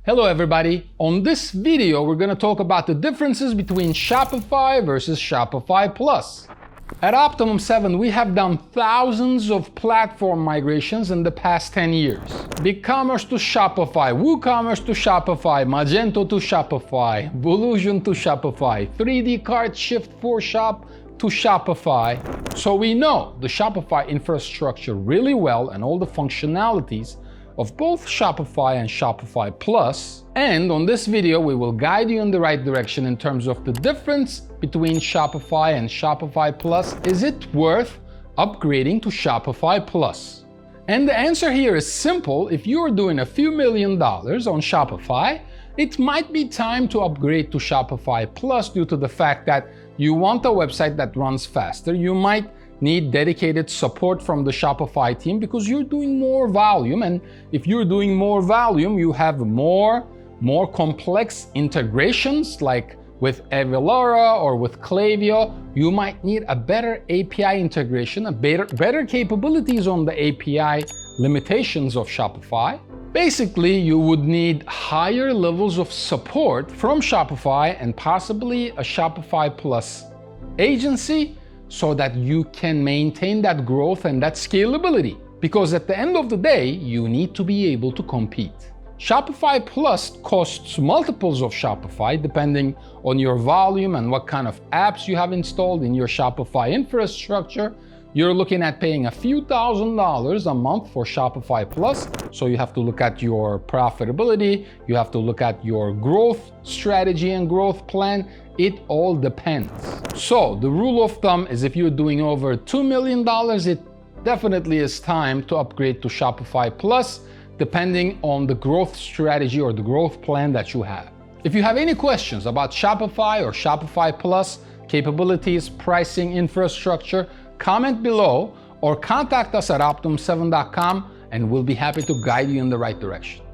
Hello everybody! On this video, we're going to talk about the differences between Shopify versus Shopify Plus. At Optimum 7, we have done thousands of platform migrations in the past 10 years. BigCommerce to Shopify, WooCommerce to Shopify, Magento to Shopify, Volusion to Shopify, 3D Cart Shift 4 Shop to Shopify. So we know the Shopify infrastructure really well and all the functionalities of both Shopify and Shopify Plus. And on this video, we will guide you in the right direction in terms of the difference between Shopify and Shopify Plus. Is it worth upgrading to Shopify Plus? And the answer here is simple. If you're doing a few $1 million on Shopify, it might be time to upgrade to Shopify Plus due to the fact that you want a website that runs faster. You might need dedicated support from the Shopify team because you're doing more volume, and if you're doing more volume, you have more complex integrations like with Avalara or with Klaviyo. You might need a better API integration, better capabilities on the API limitations of Shopify. Basically, you would need higher levels of support from Shopify and possibly a Shopify Plus agency so that you can maintain that growth and that scalability. Because at the end of the day, you need to be able to compete. Shopify Plus costs multiples of Shopify depending on your volume and what kind of apps you have installed in your Shopify infrastructure. You're looking at paying a few $1,000s a month for Shopify Plus. So you have to look at your profitability, you have to look at your growth strategy and growth plan. It all depends. So the rule of thumb is if you're doing over $2 million, it definitely is time to upgrade to Shopify Plus, depending on the growth strategy or the growth plan that you have. If you have any questions about Shopify or Shopify Plus capabilities, pricing, infrastructure, comment below or contact us at optimum7.com and we'll be happy to guide you in the right direction.